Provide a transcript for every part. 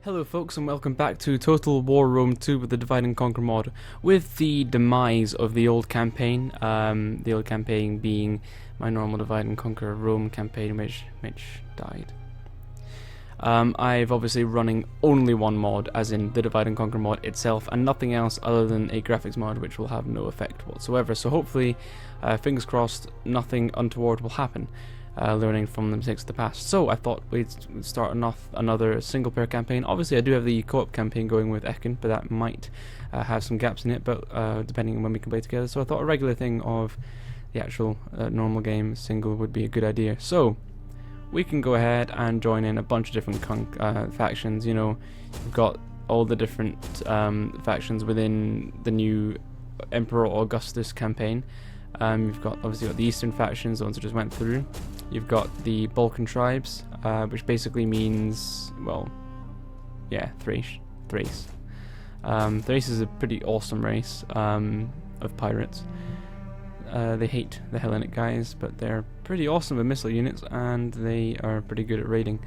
Hello folks and welcome back to Total War Rome 2 with the Divide and Conquer mod. With the demise of the old campaign, being my normal Divide and Conquer Rome campaign which died. I've obviously running only one mod, as in the Divide and Conquer mod itself, and nothing else other than a graphics mod which will have no effect whatsoever. So hopefully, fingers crossed, nothing untoward will happen. Learning from the mistakes of the past. So I thought we'd start another single player campaign. Obviously I do have the co-op campaign going with Ekin, but that might have some gaps in it, but depending on when we can play together. So I thought a regular thing of the actual normal game single would be a good idea. So we can go ahead and join in a bunch of different factions. You know, you've got all the different factions within the new Emperor Augustus campaign. You've got obviously the Eastern factions, the ones I just went through. You've got the Balkan tribes, which basically means, well, yeah, Thrace. Thrace is a pretty awesome race of pirates. They hate the Hellenic guys, but they're pretty awesome with missile units, and they are pretty good at raiding.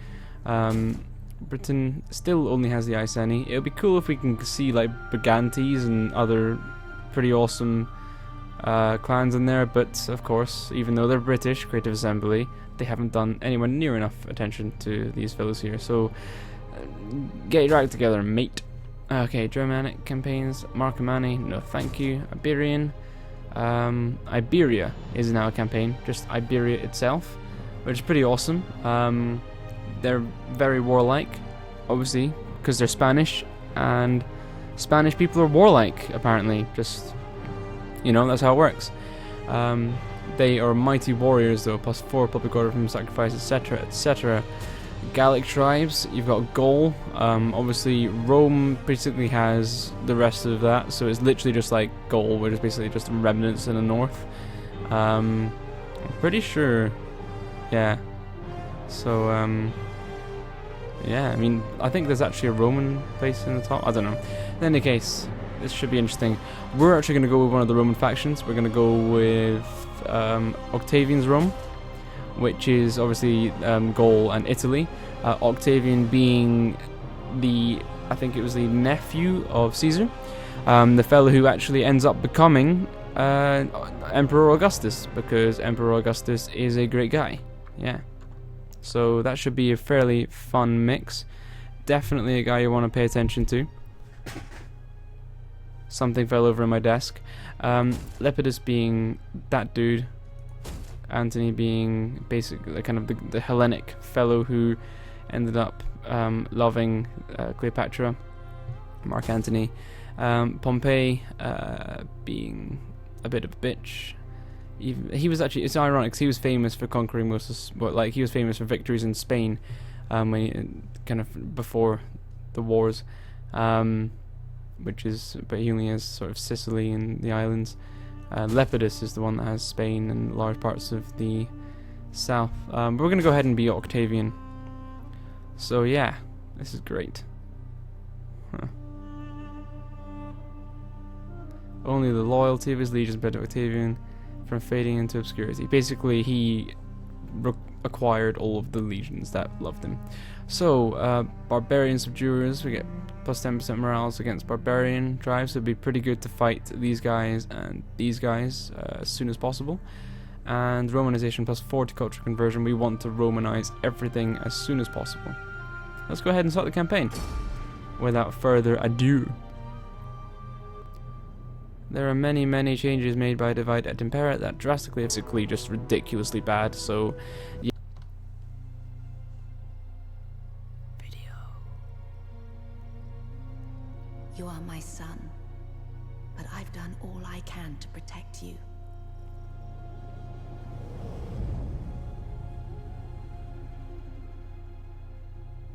Britain still only has the Iceni. It would be cool if we can see like Brigantes and other pretty awesome clans in there, but of course, even though they're British, Creative Assembly, they haven't done anywhere near enough attention to these fellows here. So get your act together, mate. Okay, Germanic campaigns, Marcomanni, no thank you. Iberian, Iberia is now a campaign, just Iberia itself, which is pretty awesome. They're very warlike, obviously, because they're Spanish, and Spanish people are warlike, apparently, just, you know, that's how it works. They are mighty warriors though, +4 public order from sacrifice, etc, etc. Gallic tribes, you've got Gaul. Obviously Rome basically has the rest of that, so it's literally just like Gaul, which is basically just remnants in the north. I'm pretty sure, yeah. So yeah, I mean, I think there's actually a Roman place in the top, I don't know. In any case, this should be interesting. We're actually going to go with one of the Roman factions. We're going to go with Octavian's Rome, which is obviously Gaul and Italy. Octavian being I think it was the nephew of Caesar, the fellow who actually ends up becoming Emperor Augustus, because Emperor Augustus is a great guy. Yeah. So that should be a fairly fun mix. Definitely a guy you want to pay attention to. Something fell over in my desk. Lepidus being that dude. Antony being basically kind of the Hellenic fellow who ended up loving Cleopatra. Mark Antony. Pompey being a bit of a bitch. He was actually, it's ironic because he was famous for conquering he was famous for victories in Spain kind of before the wars. But he only has sort of Sicily and the islands. Lepidus is the one that has Spain and large parts of the south. But we're going to go ahead and be Octavian. So yeah, this is great. Huh. Only the loyalty of his legions prevented Octavian from fading into obscurity. Basically, he acquired all of the legions that loved him. So, barbarian subduers, we get +10% morales against barbarian tribes, so it'd be pretty good to fight these guys and these guys as soon as possible. And Romanization +4 to culture conversion, we want to Romanize everything as soon as possible. Let's go ahead and start the campaign. Without further ado. There are many changes made by Divide et Impera that drastically, basically just ridiculously bad, so yeah. You are my son, but I've done all I can to protect you.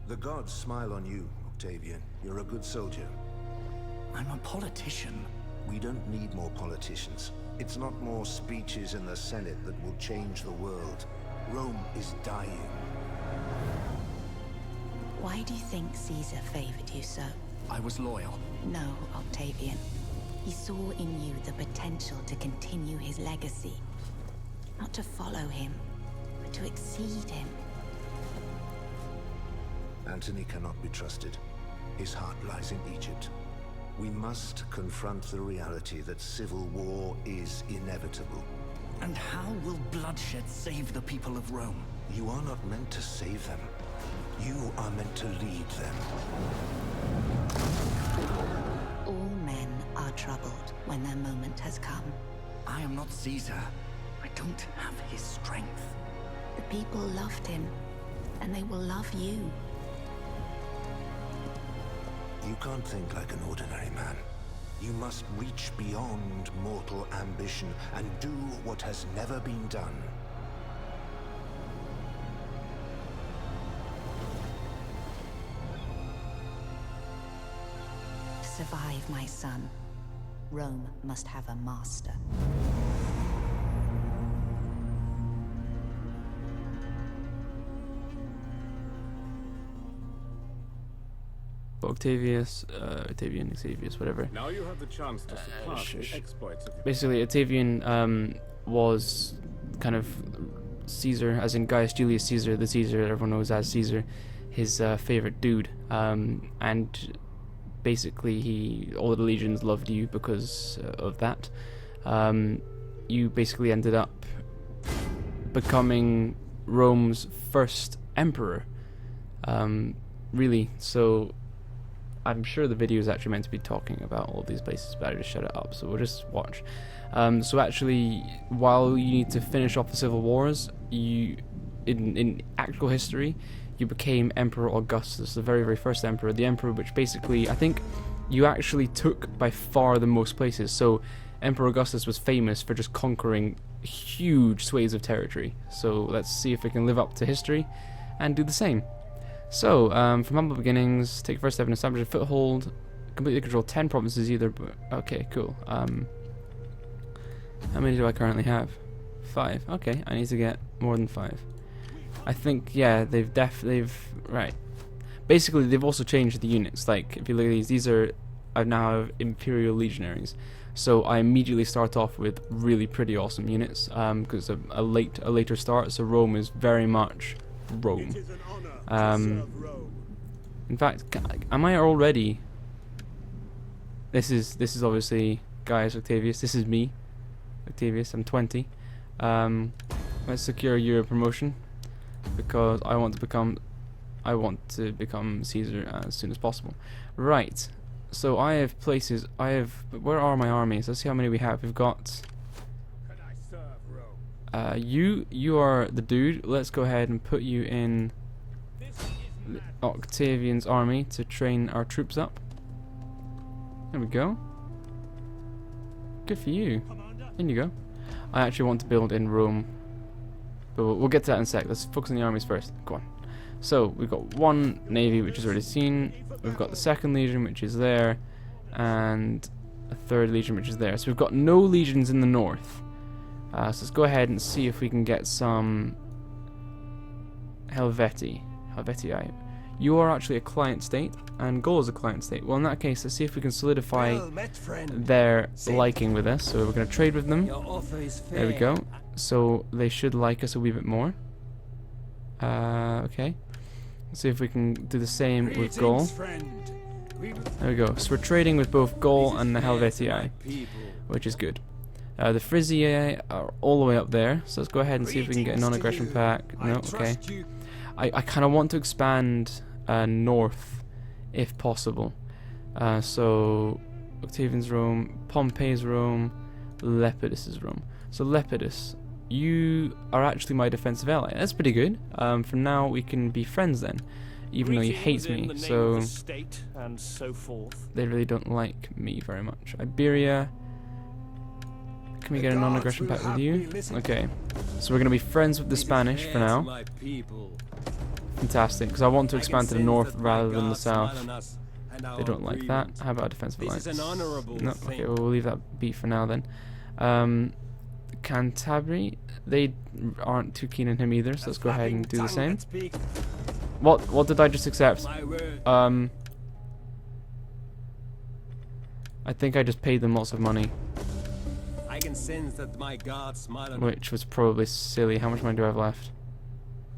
The gods smile on you, Octavian. You're a good soldier. I'm a politician. We don't need more politicians. It's not more speeches in the Senate that will change the world. Rome is dying. Why do you think Caesar favored you so? I was loyal. No, Octavian. He saw in you the potential to continue his legacy. Not to follow him, but to exceed him. Antony cannot be trusted. His heart lies in Egypt. We must confront the reality that civil war is inevitable. And how will bloodshed save the people of Rome? You are not meant to save them. You are meant to lead them. All men are troubled when their moment has come. I am not Caesar. I don't have his strength. The people loved him, and they will love you. You can't think like an ordinary man. You must reach beyond mortal ambition and do what has never been done. To survive, my son, Rome must have a master. Octavian, Xavius, whatever. Now you have the chance to surpass the exploits of Basically, Octavian was kind of Caesar, as in Gaius Julius Caesar, the Caesar that everyone knows as Caesar, his favorite dude. And basically, all the legions loved you because of that. You basically ended up becoming Rome's first emperor. Really, so I'm sure the video is actually meant to be talking about all these places, but I just shut it up, so we'll just watch. So actually, while you need to finish off the civil wars, you, in actual history, you became Emperor Augustus, the very, very first emperor, the emperor which basically, I think, you actually took by far the most places. So Emperor Augustus was famous for just conquering huge swathes of territory. So let's see if we can live up to history and do the same. So, from humble beginnings, take first step and establish a foothold, completely control 10 provinces either, but okay, cool. How many do I currently have? 5. Okay, I need to get more than 5. I think, yeah, they've right. Basically, they've also changed the units. Like, if you look at these are, I now have Imperial Legionaries. So I immediately start off with really pretty awesome units, because a later start, so Rome is very much Rome. In fact, am I already? This is obviously Gaius Octavius. This is me, Octavius. I'm 20. Let's secure your promotion because I want to become Caesar as soon as possible. Right. So I have places. Where are my armies? Let's see how many we have. We've got. You are the dude. Let's go ahead and put you in Octavian's army to train our troops up. There we go. Good for you. In you go. I actually want to build in Rome, but we'll get to that in a sec. Let's focus on the armies first. Go on. So we've got one navy, which is already seen. We've got the second legion, which is there, and a third legion, which is there. So we've got no legions in the north. So let's go ahead and see if we can get some Helvetii. You are actually a client state, and Gaul is a client state. Well, in that case, let's see if we can solidify their liking with us. So we're going to trade with them. There we go. So they should like us a wee bit more. Okay. Let's see if we can do the same with Gaul. There we go. So we're trading with both Gaul and the Helvetii, which is good. The Frisiae are all the way up there, so let's go ahead and see if we can get a non-aggression pact. No, okay. I kind of want to expand north, if possible. So, Octavian's Rome, Pompey's Rome, Lepidus' Rome. So Lepidus, you are actually my defensive ally. That's pretty good. For now, we can be friends then, even though you hate me. So, they really don't like me very much. Iberia. Can we get a non-aggression pact with you? Okay. So we're going to be friends with the Spanish for now. Fantastic, because I want to expand to the north rather than the south. They don't like that. How about a defensive alliance? No, okay, well, we'll leave that be for now then. Cantabria, they aren't too keen on him either, so let's go ahead and do the same. What did I just accept? I think I just paid them lots of money. I can sense that my guards smile on Which was probably silly. How much money do I have left?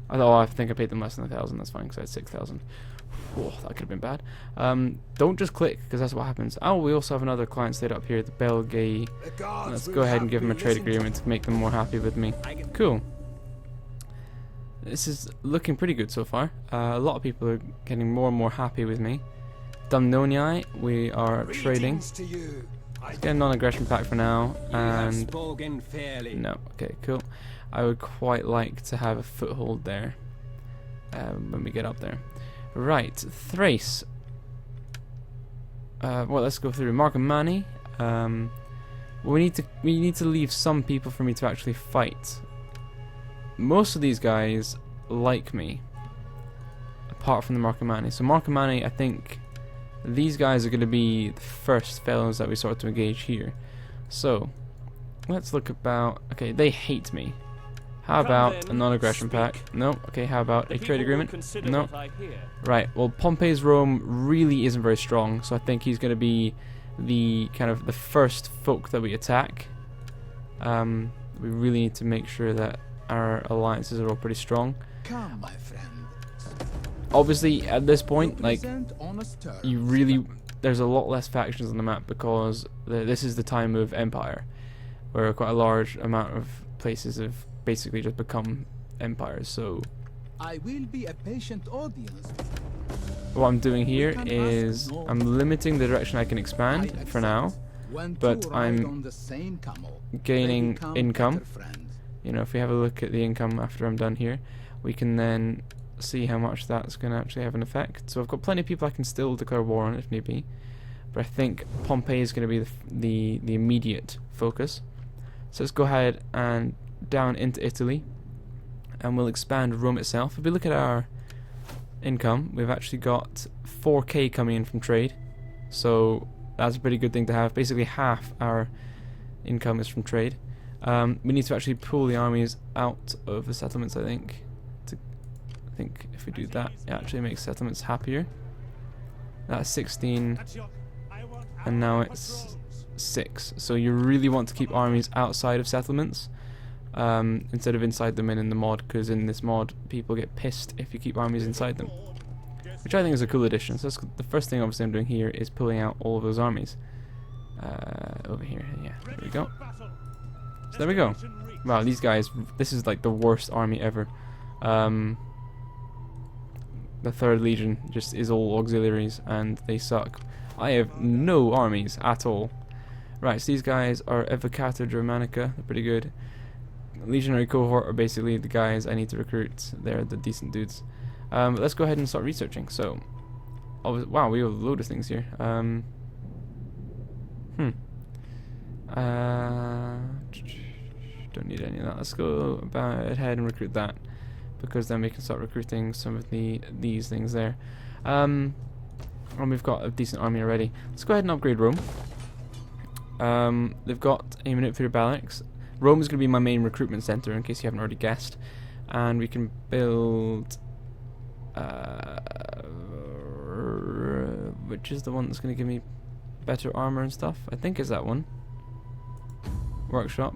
I think I paid them less than 1,000. That's fine, because I had 6,000. Oh, that could have been bad. Don't just click, because that's what happens. Oh, we also have another client stayed up here, the Belgay. Let's go ahead and give them a trade agreement to make them more happy with me. Cool. This is looking pretty good so far. A lot of people are getting more and more happy with me. Dumnonii, we are trading. Let's get a non-aggression pact for now, and no, okay, cool. I would quite like to have a foothold there when we get up there. Right, Thrace. Well, let's go through Marcomanni. We need to leave some people for me to actually fight. Most of these guys like me, apart from the Marcomanni. So Marcomanni, I think these guys are going to be the first fellows that we start to engage here. So let's look about. Okay, they hate me. How about a non-aggression pact? No. Okay, how about a trade agreement? No. Right, well, Pompey's Rome really isn't very strong, so I think he's going to be the kind of the first folk that we attack. We really need to make sure that our alliances are all pretty strong. Come, my friend. Obviously, at this point, like, there's a lot less factions on the map because this is the time of Empire, where quite a large amount of places have basically just become empires. So I will be a patient audience. What I'm doing here is I'm limiting the direction I can expand for now, but I'm gaining income. You know, if we have a look at the income after I'm done here, we can then see how much that's going to actually have an effect. So I've got plenty of people I can still declare war on if need be, but I think Pompey is going to be the immediate focus. So let's go ahead and down into Italy, and we'll expand Rome itself. If we look at our income, we've actually got 4k coming in from trade, so that's a pretty good thing to have. Basically half our income is from trade. We need to actually pull the armies out of the settlements, I think. I think if we do that, it actually makes settlements happier. That's 16, and now it's 6. So you really want to keep armies outside of settlements instead of inside them in the mod, because in this mod people get pissed if you keep armies inside them, which I think is a cool addition. So that's the first thing obviously I'm doing here is pulling out all of those armies over here. Yeah, there we go. So there we go. Wow, these guys, this is like the worst army ever. The 3rd Legion just is all auxiliaries and they suck. I have no armies at all. Right, so these guys are Evocata Germanica, they're pretty good. Legionary cohort are basically the guys I need to recruit. They're the decent dudes. But let's go ahead and start researching. So, wow, we have a load of things here. Don't need any of that. Let's go ahead and recruit that, because then we can start recruiting some of these things there. And we've got a decent army already. Let's go ahead and upgrade Rome. They've got a manipulator barracks. Rome is going to be my main recruitment center, in case you haven't already guessed. And we can build which is the one that's going to give me better armor and stuff. I think is that one. Workshop.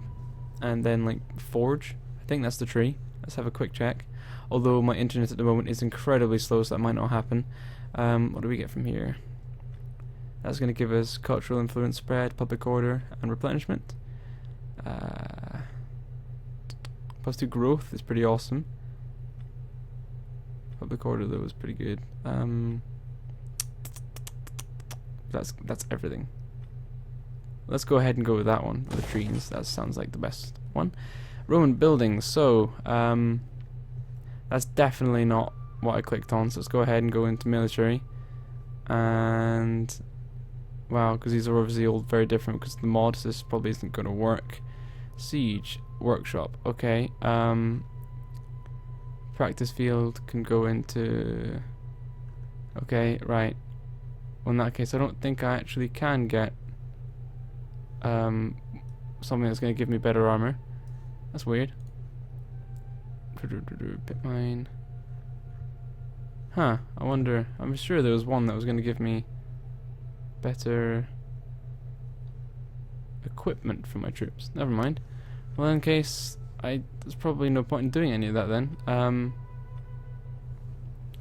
And then like forge. I think that's the tree. Let's have a quick check. Although my internet at the moment is incredibly slow, so that might not happen. What do we get from here? That's going to give us cultural influence spread, public order, and replenishment. +2 growth is pretty awesome. Public order though is pretty good. That's everything. Let's go ahead and go with that one, the trees. That sounds like the best one. Roman buildings. So that's definitely not what I clicked on. So let's go ahead and go into military. And wow, because these are obviously all very different because the mod, so this probably isn't going to work. Siege, workshop, okay. Practice field can go into. Okay, right. Well, in that case, I don't think I actually can get something that's going to give me better armor. That's weird. Pit mine. Huh, I wonder. I'm sure there was one that was going to give me better equipment for my troops. Never mind. Well, in case there's probably no point in doing any of that then.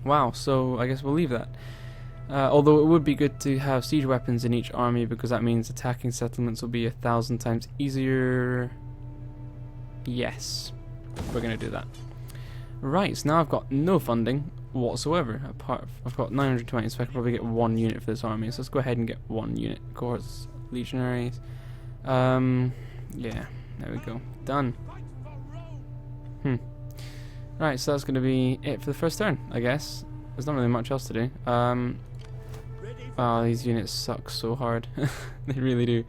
Wow, so I guess we'll leave that. Although it would be good to have siege weapons in each army, because that means attacking settlements will be 1,000 times easier. Yes, we're going to do that. Right, so now I've got no funding whatsoever. I've got 920, so I could probably get 1 unit for this army. So let's go ahead and get 1 unit. Of course, legionaries. Yeah, there we go. Done. Right, so that's going to be it for the first turn, I guess. There's not really much else to do. Oh, these units suck so hard. They really do.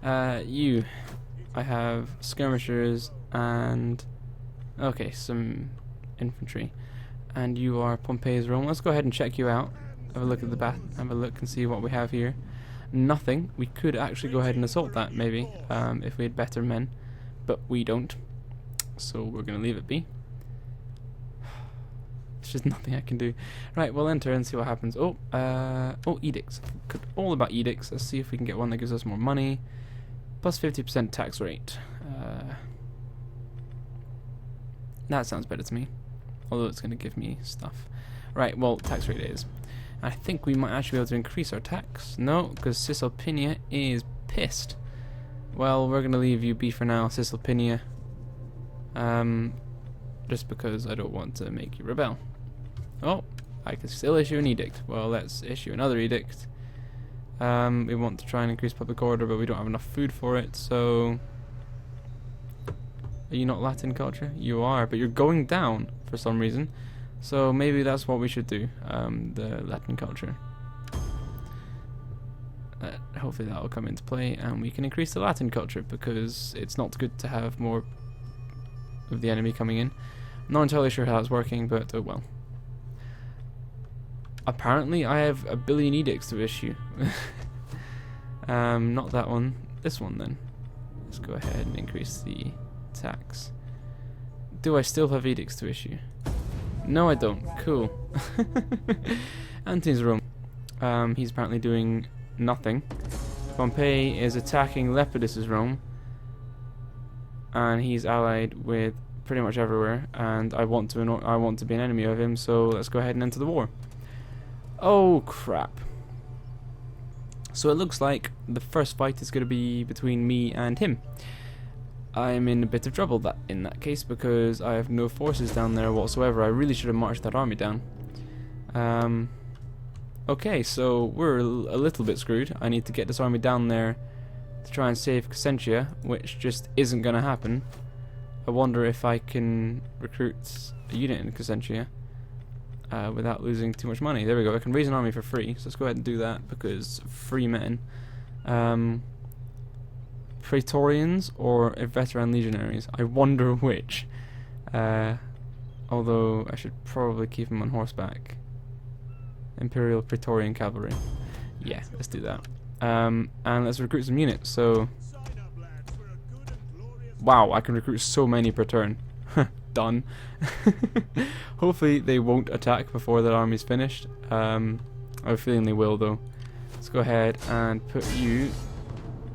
I have skirmishers and... okay, some infantry. And you are Pompey's Rome. Let's go ahead and check you out. Have a look at the have a look and see what we have here. Nothing. We could actually go ahead and assault that, maybe, if we had better men. But we don't. So we're going to leave it be. There's just nothing I can do. Right, we'll enter and see what happens. Oh, edicts. All about edicts. Let's see if we can get one that gives us more money. Plus 50% tax rate. That sounds better to me. Although it's going to give me stuff. Right, well, tax rate is. I think we might actually be able to increase our tax. No, because Cisalpinia is pissed. Well, we're going to leave you be for now, Cisalpinia. Just because I don't want to make you rebel. Oh, I can still issue an edict. Well, let's issue another edict. We want to try and increase public order, but we don't have enough food for it, so... Are you not Latin culture? You are, but you're going down for some reason. So maybe that's what we should do, the Latin culture. Hopefully that will come into play, and we can increase the Latin culture, because it's not good to have more of the enemy coming in. Not entirely sure how it's working, but oh well. Apparently I have 1 billion edicts to issue. Not that one. This one then. Let's go ahead and increase the tax. Do I still have edicts to issue? No, I don't. Cool. Antony's Rome. He's apparently doing nothing. Pompey is attacking Lepidus's Rome, and he's allied with pretty much everywhere, and I want to be an enemy of him, so let's go ahead and enter the war. Oh crap. So it looks like the first fight is going to be between me and him. I'm in a bit of trouble in that case, because I have no forces down there whatsoever. I really should have marched that army down. Okay, so we're a little bit screwed. I need to get this army down there to try and save Crescentia, which just isn't going to happen. I wonder if I can recruit a unit in Crescentia without losing too much money. There we go. I can raise an army for free, so let's go ahead and do that, because free men. Praetorians or veteran legionaries? I wonder which. Although I should probably keep them on horseback. Imperial Praetorian Cavalry. Yeah, let's do that. And let's recruit some units. So, wow, I can recruit so many per turn. Done. Hopefully they won't attack before that army's finished. I have a feeling they will, though. Let's go ahead and put you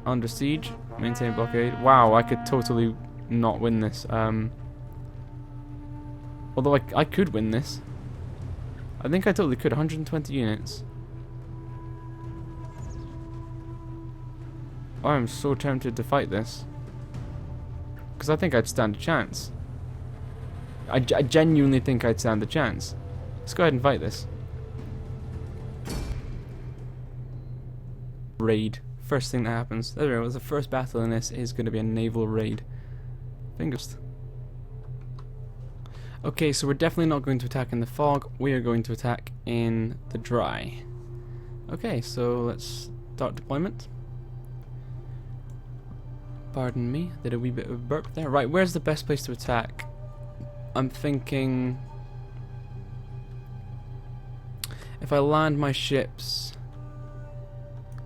under siege. Maintain blockade. Wow, I could totally not win this. Although I could win this. I think I totally could. 120 units. I'm so tempted to fight this, because I think I'd stand a chance. I genuinely think I'd stand a chance. Let's go ahead and fight this. Raid. First thing that happens. There we go. The first battle in this is going to be a naval raid. Fingers. Okay, so we're definitely not going to attack in the fog. We are going to attack in the dry. Okay, so let's start deployment. Pardon me, did a wee bit of a burp there. Right, where's the best place to attack? I'm thinking... if I land my ships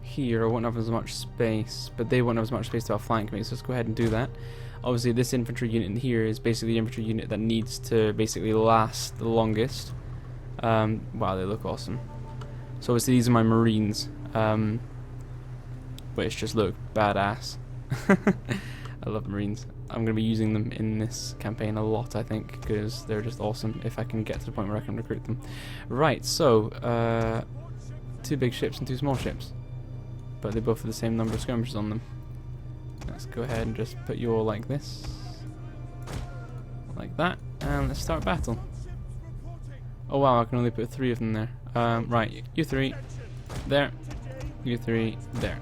here, I won't have as much space, but they won't have as much space to outflank me, so let's go ahead and do that. Obviously this infantry unit in here is basically the infantry unit that needs to basically last the longest. Wow, they look awesome. So obviously these are my marines, which just look badass. I love marines. I'm going to be using them in this campaign a lot, I think, because they're just awesome if I can get to the point where I can recruit them. Right, so, 2 big ships and 2 small ships. But they both have the same number of skirmishers on them. Let's go ahead and just put you all like this. Like that. And let's start battle. Oh wow, I can only put 3 of them there. Right, you 3. There. You 3. There.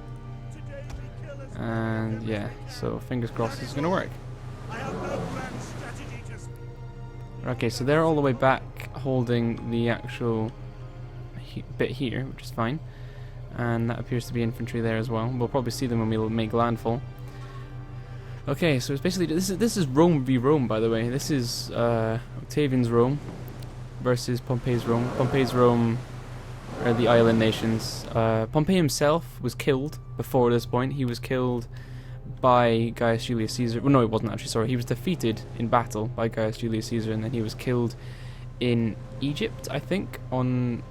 And yeah, so fingers crossed this is going to work. Okay, so they're all the way back holding the actual bit here, which is fine. And that appears to be infantry there as well. We'll probably see them when we make landfall. Okay, so it's basically this is Rome v Rome, by the way. This is Octavian's Rome versus Pompey's Rome. Pompey's Rome are the island nations. Pompey himself was killed before this point. He was killed by Gaius Julius Caesar. Well, no, he wasn't actually. Sorry, he was defeated in battle by Gaius Julius Caesar, and then he was killed in Egypt, I think, on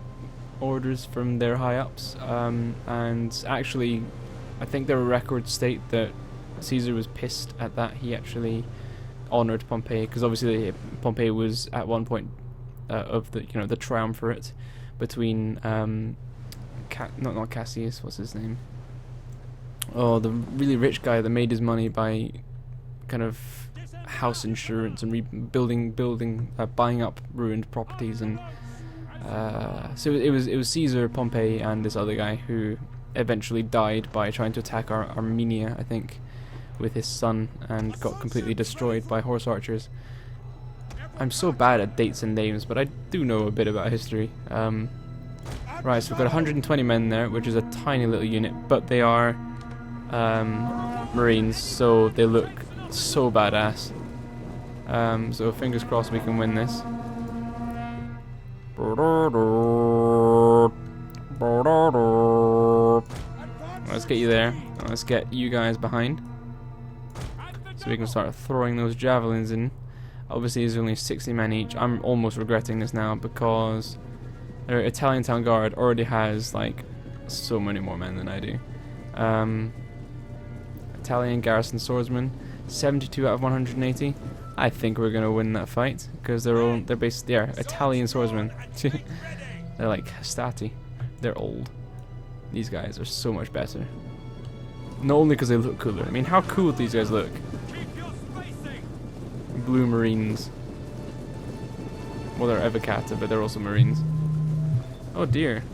orders from their high-ups. And actually, I think there were records state that Caesar was pissed at that. He actually honoured Pompey, because obviously Pompey was at one point of the the triumvirate between not Cassius, what's his name? Oh, the really rich guy that made his money by kind of house insurance and buying up ruined properties, and so it was Caesar, Pompey, and this other guy who eventually died by trying to attack Armenia, I think, with his son, and got completely destroyed by horse archers. I'm so bad at dates and names, but I do know a bit about history. Right, so we've got 120 men there, which is a tiny little unit, but they are Marines, so they look so badass. So fingers crossed we can win this. Let's get you there. Let's get you guys behind, so we can start throwing those javelins in. Obviously, there's only 60 men each. I'm almost regretting this now because their Italian town guard already has like so many more men than I do. Italian garrison swordsmen, 72 out of 180. I think we're gonna win that fight because they're based Italian swordsmen. They're like Stati. They're old. These guys are so much better. Not only because they look cooler. I mean, how cool do these guys look? Blue Marines. Well, they're Evocata, but they're also Marines. Oh dear.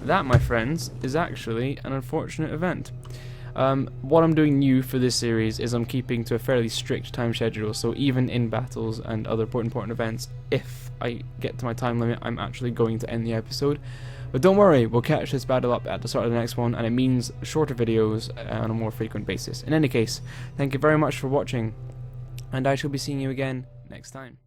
That, my friends, is actually an unfortunate event. What I'm doing new for this series is I'm keeping to a fairly strict time schedule, so even in battles and other important events, if I get to my time limit, I'm actually going to end the episode. But don't worry, we'll catch this battle up at the start of the next one, and it means shorter videos on a more frequent basis. In any case, thank you very much for watching, and I shall be seeing you again next time.